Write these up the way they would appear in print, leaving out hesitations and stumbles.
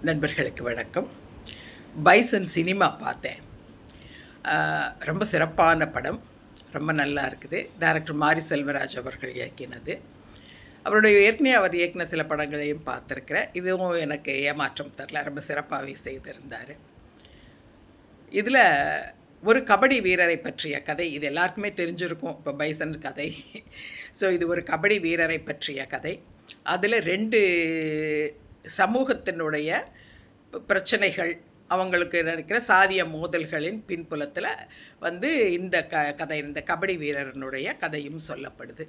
நண்பர்களுக்கு வணக்கம். Bison cinema பார்த்தேன். ரொம்ப சிறப்பான படம். ரொம்ப நல்லா இருக்குது. டைரக்டர் மாரி செல்வராஜ் அவர்கள் இயக்கினது. அவருடைய ஏற்கனவே அவர் இயக்கின சில படங்களையும் பார்த்துருக்கிறேன். இதுவும் எனக்கு ஏமாற்றம் தரல. ரொம்ப சிறப்பாகவே செய்திருந்தார். இதில் ஒரு கபடி வீரரை பற்றிய கதை. இது எல்லாருக்குமே தெரிஞ்சிருக்கும், இப்போ பைசன் கதை. ஸோ இது ஒரு கபடி வீரரை பற்றிய கதை. அதில் 2 சமூகத்தினுடைய பிரச்சனைகள், அவங்களுக்கு நடக்கிற சாதிய மோதல்களின் பின்புலத்தில் இந்த கதை, இந்த கபடி வீரனுடைய கதையும் சொல்லப்படுது.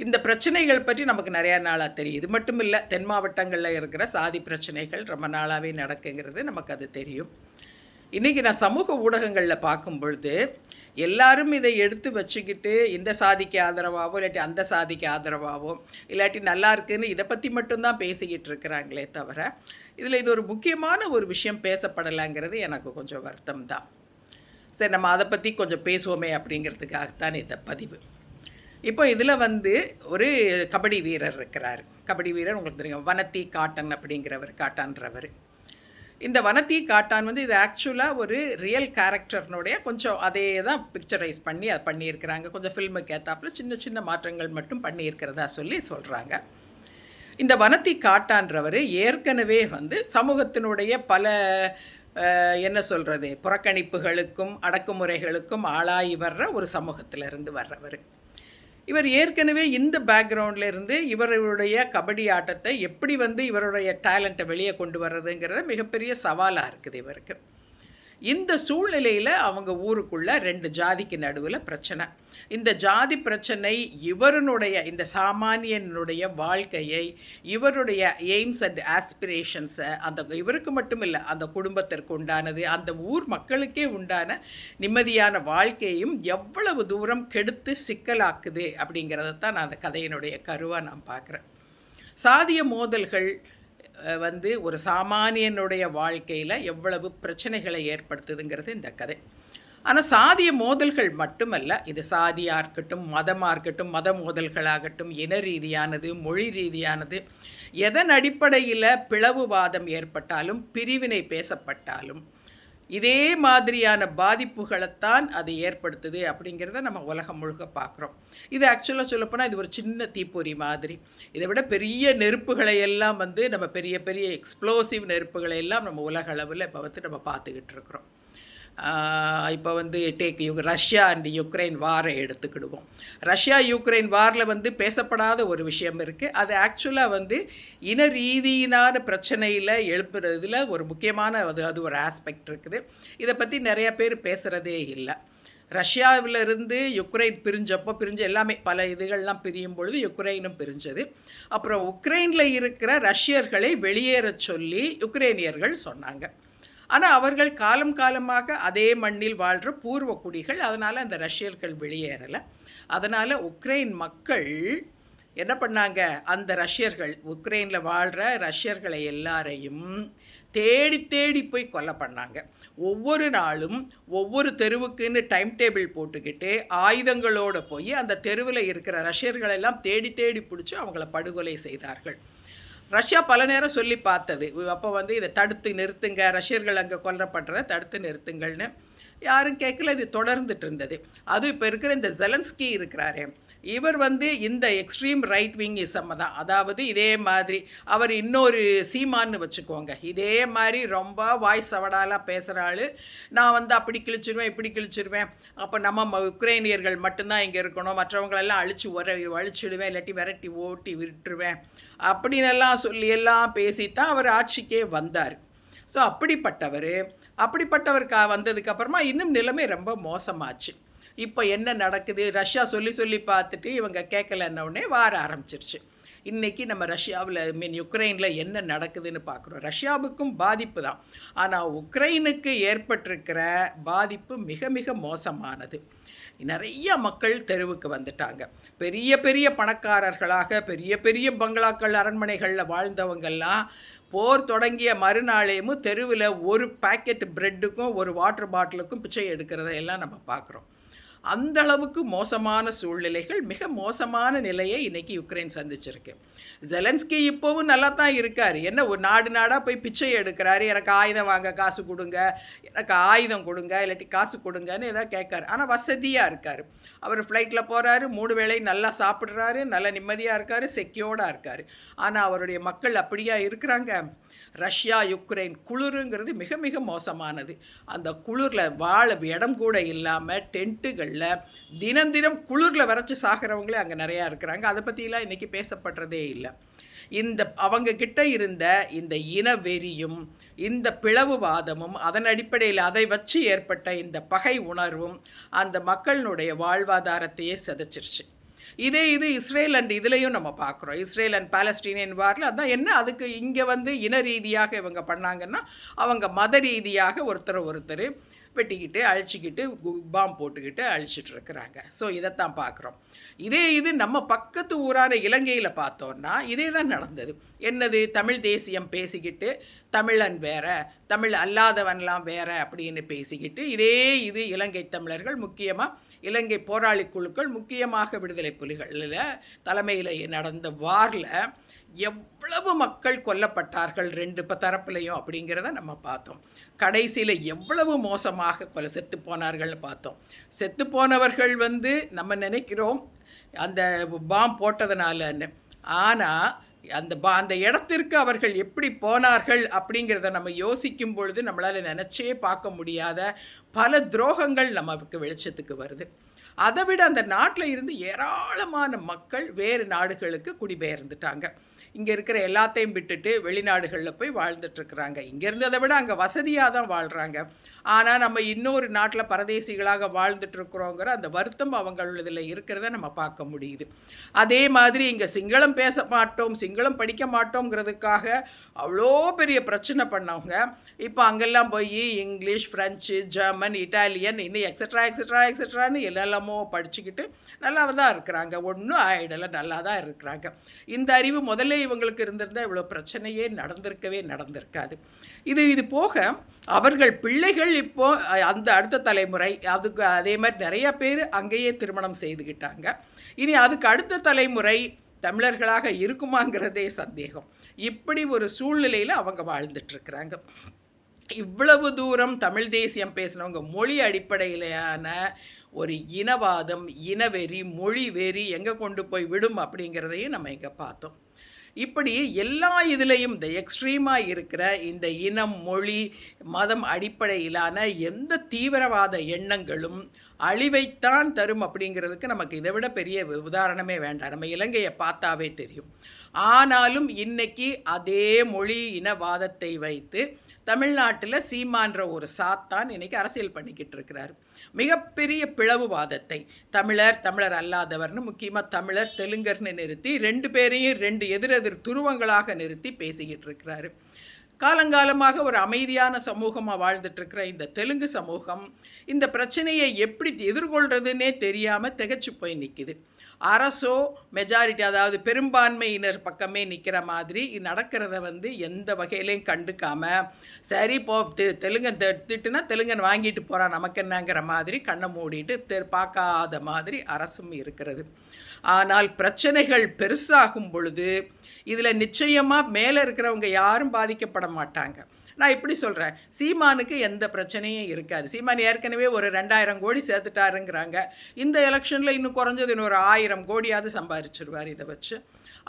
இந்த பிரச்சனைகள் பற்றி நமக்கு நிறையா நாளாக தெரியும். இது மட்டும் இல்லை, தென் மாவட்டங்களில் இருக்கிற சாதி பிரச்சனைகள் ரொம்ப நாளாகவே நடக்குங்கிறது நமக்கு அது தெரியும். இன்றைக்கி நான் சமூக ஊடகங்களில் பார்க்கும் பொழுது எல்லாரும் இதை எடுத்து வச்சுக்கிட்டு இந்த சாதிக்கு ஆதரவாகவோ இல்லாட்டி அந்த சாதிக்கு ஆதரவாகவோ இல்லாட்டி நல்லா இருக்குன்னு இதை பற்றி மட்டும்தான் பேசிக்கிட்டு இருக்கிறாங்களே தவிர இதில் இது ஒரு முக்கியமான ஒரு விஷயம் பேசப்படலைங்கிறது எனக்கு கொஞ்சம் வருத்தம் தான். சரி, நம்ம அதை பற்றி கொஞ்சம் பேசுவோமே அப்படிங்கிறதுக்காகத்தான் இந்த பதிவு. இப்போ இதில் ஒரு கபடி வீரர் இருக்கிறார். கபடி வீரர் உங்களுக்கு தெரியும், வனத்தி காட்டன் அப்படிங்கிறவர், காட்டான்றவர். இந்த வனத்தி காட்டான் இது ஆக்சுவலாக ஒரு ரியல் கேரக்டர்னுடைய கொஞ்சம் அதே தான் பிக்சரைஸ் பண்ணி அதை பண்ணியிருக்கிறாங்க. கொஞ்சம் ஃபில்முக்கு ஏற்றாப்புல சின்ன சின்ன மாற்றங்கள் மட்டும் பண்ணியிருக்கிறதா சொல்கிறாங்க. இந்த வனத்தி காட்டான்றவர் ஏற்கனவே சமூகத்தினுடைய பல என்ன சொல்கிறது, புறக்கணிப்புகளுக்கும் அடக்குமுறைகளுக்கும் ஆளாகி வர்ற ஒரு சமூகத்திலிருந்து வர்றவர். இவர் ஏற்கனவே இந்த பேக்ரவுண்டில் இருந்து இவருடைய கபடி ஆட்டத்தை எப்படி இவருடைய டேலண்ட்டை வெளியே கொண்டு வர்றதுங்கிறது மிகப்பெரிய சவாலாக இருக்குது இவருக்கு. இந்த சூழ்நிலையில் அவங்க ஊருக்குள்ளே 2 ஜாதிக்கு நடுவில் பிரச்சனை. இந்த ஜாதி பிரச்சனை இவருடைய இந்த சாமானியனுடைய வாழ்க்கையை, இவருடைய எய்ம்ஸ் அண்ட் ஆஸ்பிரேஷன்ஸை, இவருக்கு மட்டும் இல்லை, அந்த குடும்பத்திற்கு உண்டானது, அந்த ஊர் மக்களுக்கே உண்டான நிம்மதியான வாழ்க்கையும் எவ்வளவு தூரம் கெடுத்து சிக்கலாக்குது அப்படிங்கிறதான் நான் அந்த கதையினுடைய கருவாக நான் பார்க்குறேன். சாதிய மோதல்கள் ஒரு சாமானியனுடைய வாழ்க்கையில் எவ்வளவு பிரச்சனைகளை ஏற்படுத்துதுங்கிறது இந்த கதை. ஆனால் சாதிய மோதல்கள் மட்டுமல்ல, இது சாதியாக இருக்கட்டும், மதமாக இருக்கட்டும், மத மோதல்களாகட்டும், இன ரீதியானது, மொழி ரீதியானது, எதன் அடிப்படையில் பிளவுவாதம் ஏற்பட்டாலும், பிரிவினை பேசப்பட்டாலும் இதே மாதிரியான பாதிப்புகளைத்தான் அது ஏற்படுத்துது அப்படிங்கிறத நம்ம உலகம் முழுக்க பார்க்குறோம். இது ஆக்சுவலாக சொல்லப்போனால் இது ஒரு சின்ன தீப்பொறி மாதிரி. இதை விட பெரிய நெருப்புகளை எல்லாம் நம்ம பெரிய பெரிய எக்ஸ்ப்ளோசிவ் நெருப்புகளை எல்லாம் நம்ம உலக அளவில் இப்போ நம்ம பார்த்துக்கிட்டு இருக்கிறோம். இப்போ ரஷ்யா அண்ட் யுக்ரைன் வாரை எடுத்துக்கிடுவோம். ரஷ்யா யுக்ரைன் வாரில் பேசப்படாத ஒரு விஷயம் இருக்குது. அது ஆக்சுவலாக இன ரீதியினான பிரச்சனையில் எழுப்புறதுல ஒரு முக்கியமான அது ஒரு ஆஸ்பெக்ட் இருக்குது. இதை பற்றி நிறையா பேர் பேசுகிறதே இல்லை. ரஷ்யாவிலிருந்து யுக்ரைன் பிரிஞ்சு எல்லாமே பல இதுகள்லாம் பிரியும் பொழுது யுக்ரைனும் பிரிஞ்சது. அப்புறம் உக்ரைனில் இருக்கிற ரஷ்யர்களை வெளியேற சொல்லி யுக்ரைனியர்கள் சொன்னாங்க. ஆனால் அவர்கள் காலம் காலமாக அதே மண்ணில் வாழ்கிற பூர்வ குடிகள், அதனால் அந்த ரஷ்யர்கள் வெளியேறலை. அதனால் உக்ரைன் மக்கள் என்ன பண்ணாங்க, அந்த ரஷ்யர்கள், உக்ரைனில் வாழ்கிற ரஷ்யர்களை எல்லாரையும் தேடி தேடி போய் கொலை பண்ணாங்க. ஒவ்வொரு நாளும் ஒவ்வொரு தெருவுக்குன்னு டைம் டேபிள் போட்டுக்கிட்டு ஆயுதங்களோடு போய் அந்த தெருவில் இருக்கிற ரஷ்யர்களெல்லாம் தேடி தேடி பிடிச்சி அவங்கள படுகொலை செய்தார்கள். ரஷ்யா பல நேரம் சொல்லி பார்த்தது, அப்போ இதை தடுத்து நிறுத்துங்க, ரஷ்யர்கள் அங்கே கொல்லப்படுறத தடுத்து நிறுத்துங்கள்னு. யாரும் கேட்கல, இது தொடர்ந்துட்டு இருந்தது. அதுவும் இப்போ இருக்கிற இந்த ஜெலன்ஸ்கி இருக்கிறாரே, இவர் இந்த எக்ஸ்ட்ரீம் ரைட் விங்கிசம் தான். அதாவது இதே மாதிரி அவர் இன்னொரு சீமான்னு வச்சுக்கோங்க, இதே மாதிரி ரொம்ப வாய் சவடாலாக பேசுகிற ஆள். நான் அப்படி கிழிச்சிருவேன், இப்படி கிழிச்சிருவேன், அப்போ நம்ம உக்ரைனியர்கள் மட்டும்தான் இங்கே இருக்கணும், மற்றவங்களெல்லாம் அழிச்சிடுவேன், இல்லாட்டி விரட்டி ஓட்டி விட்டுருவேன் அப்படின்னெல்லாம் சொல்லியெல்லாம் பேசித்தான் அவர் ஆட்சிக்கே வந்தார். ஸோ அப்படிப்பட்டவர் வந்ததுக்கப்புறமா இன்னும் நிலைமை ரொம்ப மோசமாச்சு. இப்போ என்ன நடக்குது, ரஷ்யா சொல்லி பார்த்துட்டு இவங்க கேட்கலன்னொடனே வார ஆரம்பிச்சிருச்சு. இன்றைக்கி நம்ம ரஷ்யாவில் யுக்ரைனில் என்ன நடக்குதுன்னு பார்க்குறோம். ரஷ்யாவுக்கும் பாதிப்பு தான், ஆனால் உக்ரைனுக்கு ஏற்பட்டிருக்கிற பாதிப்பு மிக மிக மோசமானது. நிறைய மக்கள் தெருவுக்கு வந்துட்டாங்க. பெரிய பெரிய பணக்காரர்களாக பெரிய பெரிய பங்களாக்கள் அரண்மனைகளில் வாழ்ந்தவங்கெல்லாம் போர் தொடங்கிய மறுநாளேயும் தெருவில் ஒரு பேக்கெட் ப்ரெட்டுக்கும் ஒரு வாட்டர் பாட்டிலுக்கும் பிச்சை எடுக்கிறதையெல்லாம் நம்ம பார்க்குறோம். அந்த அளவுக்கு மோசமான சூழ்நிலைகள், மிக மோசமான நிலையை இன்றைக்கி யுக்ரைன் சந்திச்சிருக்கு. ஜெலன்ஸ்கி இப்போவும் நல்லா தான் இருக்கார். என்ன ஒரு நாடாக போய் பிச்சை எடுக்கிறாரு, எனக்கு ஆயுதம் வாங்க காசு கொடுங்க, எனக்கு ஆயுதம் கொடுங்க, இல்லாட்டி காசு கொடுங்கன்னு ஏதாவது கேட்காரு. ஆனால் வசதியாக இருக்கார். அவர் ஃப்ளைட்டில் போகிறாரு, 3 வேளை நல்லா சாப்பிட்றாரு, நல்ல நிம்மதியாக இருக்கார், செக்யூர்டாக இருக்கார். ஆனால் அவருடைய மக்கள் அப்படியா இருக்கிறாங்க? ரஷ்யா யுக்ரைன் குளிருங்கிறது மிக மிக மோசமானது. அந்த குளிரில் வாழ இடம் கூட இல்லாமல் டென்ட்டுகளில் தினம் தினம் குளிரில் வரைச்சி சாகிறவங்களே அங்கே நிறையா இருக்கிறாங்க. அதை பற்றிலாம் இன்றைக்கி பேசப்படுறதே இல்லை. அவங்க கிட்ட இருந்த இந்த இனவெறியும் இந்த பிளவுவாதமும் அதன் அடிப்படையில் அதை வச்சு ஏற்பட்ட இந்த பகை உணர்வும் அந்த மக்களினுடைய வாழ்வாதாரத்தையே சிதைச்சிருச்சு. இது இஸ்ரேல் அண்ட் இதுலேயும் நம்ம பார்க்குறோம். இஸ்ரேல் அண்ட் பாலஸ்டீனியன் வாரில் அதான் என்ன, அதுக்கு இங்கே இன ரீதியாக இவங்க பண்ணாங்கன்னா அவங்க மத ரீதியாக ஒருத்தர் வெட்டிக்கிட்டு அழிச்சிக்கிட்டு பாம் போட்டுக்கிட்டு அழிச்சிட்ருக்குறாங்க. ஸோ இதைத்தான் பார்க்குறோம். இது நம்ம பக்கத்து ஊரான இலங்கையில் பார்த்தோன்னா இதே தான் நடந்தது. என்னது, தமிழ் தேசியம் பேசிக்கிட்டு தமிழன் வேற, தமிழ் அல்லாதவன்லாம் வேற அப்படின்னு பேசிக்கிட்டு இது இலங்கை தமிழர்கள், முக்கியமாக இலங்கை போராளி குழுக்கள், முக்கியமாக விடுதலை புலிகளில் தலைமையில் நடந்த வாரில் எவ்வளவு மக்கள் கொல்லப்பட்டார்கள் 2 தரப்புலையும் அப்படிங்கிறத நம்ம பார்த்தோம். கடைசியில் எவ்வளவு மோசமாக செத்து போனார்கள்னு பார்த்தோம். செத்து போனவர்கள் நம்ம நினைக்கிறோம் அந்த பாம் போட்டதுனாலன்னு. ஆனால் அந்த இடத்திற்கு அவர்கள் எப்படி போனார்கள் அப்படிங்கிறத நம்ம யோசிக்கும் பொழுது நம்மளால் நினச்சே பார்க்க முடியாத பல துரோகங்கள் நமக்கு வெளிச்சத்துக்கு வருது. அதை விட அந்த நாட்டில் இருந்து ஏராளமான மக்கள் வேறு நாடுகளுக்கு குடிபெயர்ந்துட்டாங்க. இங்கே இருக்கிற எல்லாத்தையும் விட்டுட்டு வெளிநாடுகளில் போய் வாழ்ந்துட்டுருக்குறாங்க. இங்கேருந்து அதை விட அங்கே வசதியாக தான் வாழ்கிறாங்க. ஆனால் நம்ம இன்னொரு நாட்டில் பரதேசிகளாக வாழ்ந்துட்டுருக்குறோங்கிற அந்த வருத்தம் அவங்களதில் இருக்கிறத நம்ம பார்க்க முடியுது. அதே மாதிரி இங்கே சிங்களம் பேச மாட்டோம், சிங்களம் படிக்க மாட்டோங்கிறதுக்காக அவ்வளோ பெரிய பிரச்சனை பண்ணவங்க இப்போ அங்கெல்லாம் போய் இங்கிலீஷ், ஃப்ரெஞ்சு, ஜெர்மன், இட்டாலியன், இன்னும் எக்ஸட்ரான்னு எல்லாமோ படிச்சுக்கிட்டு நல்லா தான் இருக்கிறாங்க. ஒன்றும் ஆயிடலை, நல்லா தான் இருக்கிறாங்க. இந்த அறிவு முதல்ல இவங்களுக்கு இருந்திருந்தால் இவ்வளோ பிரச்சனையே நடந்திருக்காது. இது போக அவர்கள் பிள்ளைகள் இப்போது அந்த அடுத்த தலைமுறை அதுக்கு அதே மாதிரி நிறையா பேர் அங்கேயே திருமணம் செய்துக்கிட்டாங்க. இனி அதுக்கு அடுத்த தலைமுறை தமிழர்களாக இருக்குமாங்கிறதே சந்தேகம். இப்படி ஒரு சூழ்நிலையில் அவங்க வாழ்ந்துட்டுருக்குறாங்க. இவ்வளவு தூரம் தமிழ் தேசியம் பேசினவங்க மொழி அடிப்படையிலான ஒரு இனவாதம், இனவெறி, மொழி வெறி எங்கே கொண்டு போய் விடும் அப்படிங்கிறதையும் நம்ம இங்கே பார்த்தோம். இப்படி எல்லா இதுலேயும் இந்த எக்ஸ்ட்ரீமாக இருக்கிற இந்த இனம், மொழி, மதம் அடிப்படையிலான எந்த தீவிரவாத எண்ணங்களும் அழிவைத்தான் தரும் அப்படிங்கிறதுக்கு நமக்கு இதை விட பெரிய உதாரணமே வேண்டாம். நம்ம இலங்கையை பார்த்தாவே தெரியும். ஆனாலும் இன்னைக்கு அதே மொழி இனவாதத்தை வைத்து தமிழ்நாட்டில் சீமான்ற ஒரு சாத்தான் இன்றைக்கி அரசியல் பண்ணிக்கிட்டு இருக்கிறார். மிகப்பெரிய பிளவுவாதத்தை தமிழர் அல்லாதவர்னு, முக்கியமாக தமிழர் தெலுங்கர்னு நிறுத்தி 2 பேரையும் 2 எதிரெதிர் துருவங்களாக நிறுத்தி பேசிக்கிட்டு இருக்கிறாரு. காலங்காலமாக ஒரு அமைதியான சமூகமாக வாழ்ந்துட்டுருக்கிற இந்த தெலுங்கு சமூகம் இந்த பிரச்சனையை எப்படி எதிர்கொள்கிறதுனே தெரியாமல் திகைச்சு போய் நிற்கிது. அரசோ மெஜாரிட்டி, அதாவது பெரும்பான்மையினர் பக்கமே நிற்கிற மாதிரி நடக்கிறத எந்த வகையிலையும் கண்டுக்காமல், சரி போ தெலுங்கன் திட்டுனா தெலுங்கன் வாங்கிட்டு போகிறான் நமக்கு என்னங்கிற மாதிரி கண்ணை மூடிட்டு பார்க்காத மாதிரி அரசும் இருக்கிறது. ஆனால் பிரச்சனைகள் பெருசாகும் பொழுது இதில் நிச்சயமாக மேலே இருக்கிறவங்க யாரும் பாதிக்கப்பட மாட்டாங்க. நான் இப்படி சொல்கிறேன், சீமானுக்கு எந்த பிரச்சனையும் இருக்காது. சீமான் ஏற்கனவே ஒரு 2000 கோடி சேர்த்துட்டாருங்கிறாங்க. இந்த எலெக்ஷனில் இன்னும் குறைஞ்சது இன்னொரு 1000 கோடியாவது சம்பாதிச்சிருவார். இதை வச்சு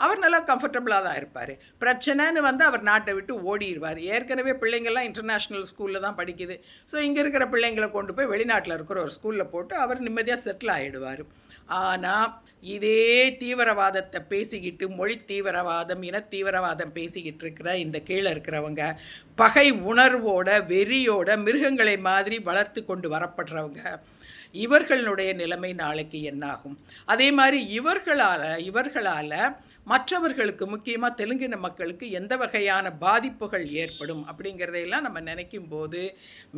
அவர் நல்லா கம்ஃபர்டபுளாக தான் இருப்பார். பிரச்சனைன்னு அவர் நாட்டை விட்டு ஓடிடுவார். ஏற்கனவே பிள்ளைங்கள்லாம் இன்டர்நேஷ்னல் ஸ்கூலில் தான் படிக்குது. ஸோ இங்கே இருக்கிற பிள்ளைங்களை கொண்டு போய் வெளிநாட்டில் இருக்கிற ஒரு ஸ்கூலில் போட்டு அவர் நிம்மதியாக செட்டில் ஆகிடுவார். ஆனால் இதே தீவிரவாதத்தை பேசிக்கிட்டு, மொழி தீவிரவாதம், இன தீவிரவாதம் பேசிக்கிட்டு இருக்கிற இந்த கீழே இருக்கிறவங்க, பகை உணர்வோட வெறியோட மிருகங்களை மாதிரி வளர்த்து கொண்டு வரப்படுறவங்க, இவர்களுடைய நிலைமை நாளைக்கு என்னாகும்? அதே மாதிரி இவர்களால் மற்றவர்களுக்கு, முக்கியமாக தெலுங்கின மக்களுக்கு எந்த வகையான பாதிப்புகள் ஏற்படும் அப்படிங்கிறதையெல்லாம் நம்ம நினைக்கும் போது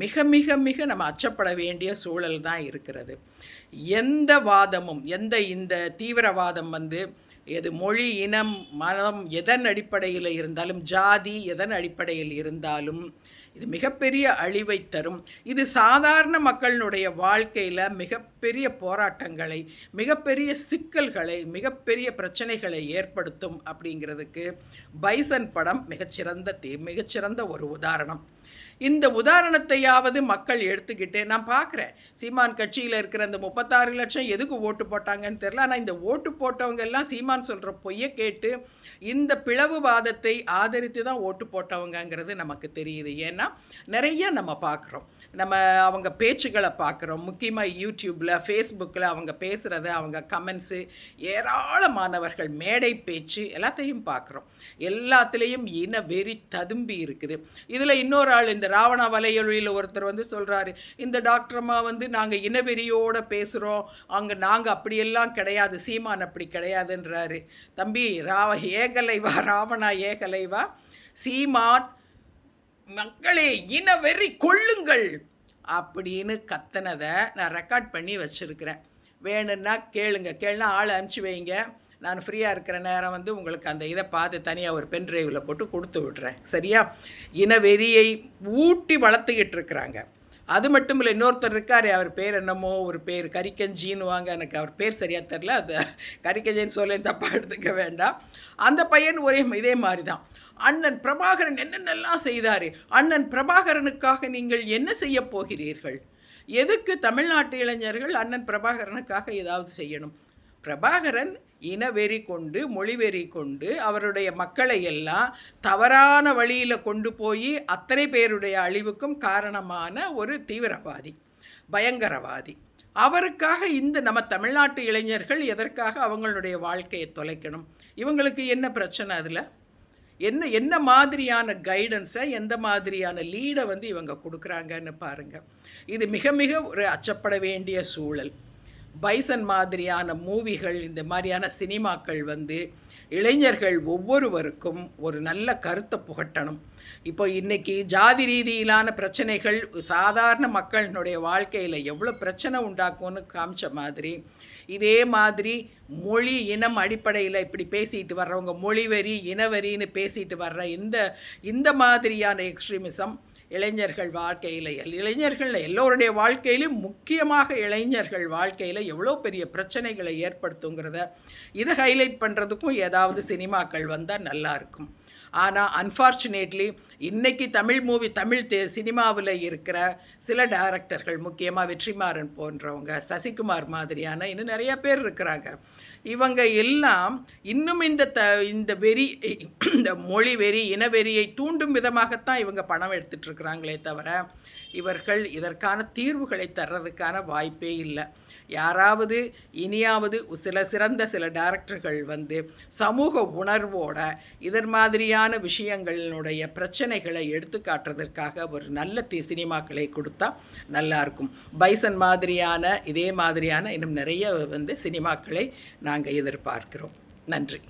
மிக மிக மிக நம்ம அச்சப்பட வேண்டிய சூழல் தான் இருக்கிறது. எந்த வாதமும், இந்த தீவிரவாதம் எது மொழி, இனம், மதம் எதன் அடிப்படையில் இருந்தாலும், ஜாதி எதன் அடிப்படையில் இருந்தாலும், இது மிகப்பெரிய அழிவை தரும். இது சாதாரண மக்களினுடைய வாழ்க்கையில் மிகப்பெரிய போராட்டங்களை, மிகப்பெரிய சிக்கல்களை, மிகப்பெரிய பிரச்சனைகளை ஏற்படுத்தும் அப்படிங்கிறதுக்கு பைசன் படம் மிகச்சிறந்த ஒரு உதாரணம். இந்த உதாரணத்தையாவது மக்கள் எடுத்துக்கிட்டு நான் பார்க்குறேன், சீமான் கட்சியில் இருக்கிற அந்த 36 லட்சம் எதுக்கு ஓட்டு போட்டாங்கன்னு தெரில. ஆனால் இந்த ஓட்டு போட்டவங்க எல்லாம் சீமான் சொல்கிற பொய்யை கேட்டு இந்த பிளவுவாதத்தை ஆதரித்து தான் ஓட்டு போட்டவங்கங்கிறது நமக்கு தெரியுது. ஏன்னா நிறைய நம்ம பார்க்குறோம், நம்ம அவங்க பேச்சுகளை பார்க்குறோம். முக்கியமாக யூடியூப்பில், ஃபேஸ்புக்கில் அவங்க பேசுகிறத, அவங்க கமெண்ட்ஸு, ஏராளமானவர்கள் மேடை பேச்சு எல்லாத்தையும் பார்க்குறோம். எல்லாத்துலேயும் இன வெறி ததும்பி இருக்குது. இதில் இன்னொரு ஆள், இந்த ராவணா வலையொலியில் ஒருத்தர் வந்து சொல்கிறாரு, இந்த டாக்டரம்மா வந்து நாங்கள் இனவெறியோடு பேசுகிறோம், அங்கே நாங்கள் அப்படியெல்லாம் கிடையாது, சீமான் அப்படி கிடையாதுன்றாரு. தம்பி, ராவணா ஏகலைவா, சீமான் மக்களே இனவெறி கொள்ளுங்கள் அப்படின்னு கத்தனதை நான் ரெக்கார்ட் பண்ணி வச்சுருக்கிறேன். வேணும்னா கேளுன்னா ஆள் அனுப்பிச்சி வைங்க. நான் ஃப்ரீயாக இருக்கிற நேரம் வந்து உங்களுக்கு அந்த இதை பார்த்து தனியாக ஒரு பென் ட்ரைவில் போட்டு கொடுத்து விட்றேன். சரியா? இனவெறியை ஊட்டி வளர்த்துக்கிட்டு இருக்கிறாங்க. அது மட்டும் இல்லை, இன்னொருத்தர் இருக்கார், அவர் பேர் என்னமோ ஒரு பேர், கரிக்கஞ்சின்னுவாங்க, எனக்கு அவர் பேர் சரியாக தெரில, அது கரிக்கஞ்சின்னு சொல்ல தப்பாக எடுத்துக்க வேண்டாம். அந்த பையன் இதே மாதிரி தான். அண்ணன் பிரபாகரன் என்னென்னலாம் செய்தார், அண்ணன் பிரபாகரனுக்காக நீங்கள் என்ன செய்ய போகிறீர்கள்? எதுக்கு தமிழ்நாட்டு இளைஞர்கள் அண்ணன் பிரபாகரனுக்காக ஏதாவது செய்யணும்? பிரபாகரன் இனவெறி கொண்டு, மொழிவெறி கொண்டு அவருடைய மக்களை எல்லாம் தவறான வழியில் கொண்டு போய் அத்தனை பேருடைய அழிவுக்கும் காரணமான ஒரு தீவிரவாதி, பயங்கரவாதி. அவருக்காக இந்த நம்ம தமிழ்நாட்டு இளைஞர்கள் எதற்காக அவங்களுடைய வாழ்க்கையை தொலைக்கணும்? இவங்களுக்கு என்ன பிரச்சனை? அதில் என்ன மாதிரியான கைடன்ஸை, எந்த மாதிரியான லீடை வந்து இவங்க கொடுக்குறாங்கன்னு பாருங்கள். இது மிக மிக ஒரு அச்சப்பட வேண்டிய சூழல். பைசன் மாதிரியான மூவிகள், இந்த மாதிரியான சினிமாக்கள் வந்து இளைஞர்கள் ஒவ்வொருவருக்கும் ஒரு நல்ல கருத்தை புகட்டணும். இப்போ இன்றைக்கி ஜாதி ரீதியிலான பிரச்சனைகள் சாதாரண மக்களினுடைய வாழ்க்கையில் எவ்வளோ பிரச்சனை உண்டாக்கும்னு காமிச்ச மாதிரி, இதே மாதிரி மொழி இனம் அடிப்படையில் இப்படி பேசிட்டு வர்றவங்க, மொழிவெறி இனவெறின்னு பேசிட்டு வர்ற இந்த மாதிரியான எக்ஸ்ட்ரீமிசம் இளைஞர்கள் வாழ்க்கையில், இளைஞர்கள் எல்லோருடைய வாழ்க்கையிலும், முக்கியமாக இளைஞர்கள் வாழ்க்கையில் எவ்வளோ பெரிய பிரச்சனைகளை ஏற்படுத்துங்கிறத இதை ஹைலைட் பண்ணுறதுக்கும் ஏதாவது சினிமாக்கள் வந்தால் நல்லாயிருக்கும். ஆனால் அன்ஃபார்ச்சுனேட்லி இன்றைக்கி தமிழ் சினிமாவில் இருக்கிற சில டைரக்டர்கள், முக்கியமாக வெற்றிமாறன் போன்றவங்க, சசிகுமார் மாதிரியான இன்னும் நிறைய பேர் இருக்கிறாங்க. இவங்க எல்லாம் இன்னும் இந்த வெறி, இந்த மொழி வெறி, இனவெறியை தூண்டும் விதமாகத்தான் இவங்க பணம் எடுத்துகிட்ருக்குறாங்களே தவிர இவர்கள் இதற்கான தீர்வுகளை தர்றதுக்கான வாய்ப்பே இல்லை. யாராவது இனியாவது சில டைரக்டர்கள் வந்து சமூக உணர்வோட இதன் மாதிரியான விஷயங்களுடைய பிரச்சனைகளை எடுத்து காட்டுறதற்காக ஒரு நல்ல சினிமாக்களை கொடுத்தா நல்லாயிருக்கும். பைசன் மாதிரியான இதே மாதிரியான இன்னும் நிறைய வந்து சினிமாக்களை நாங்கள் எதிர்பார்க்கிறோம். நன்றி.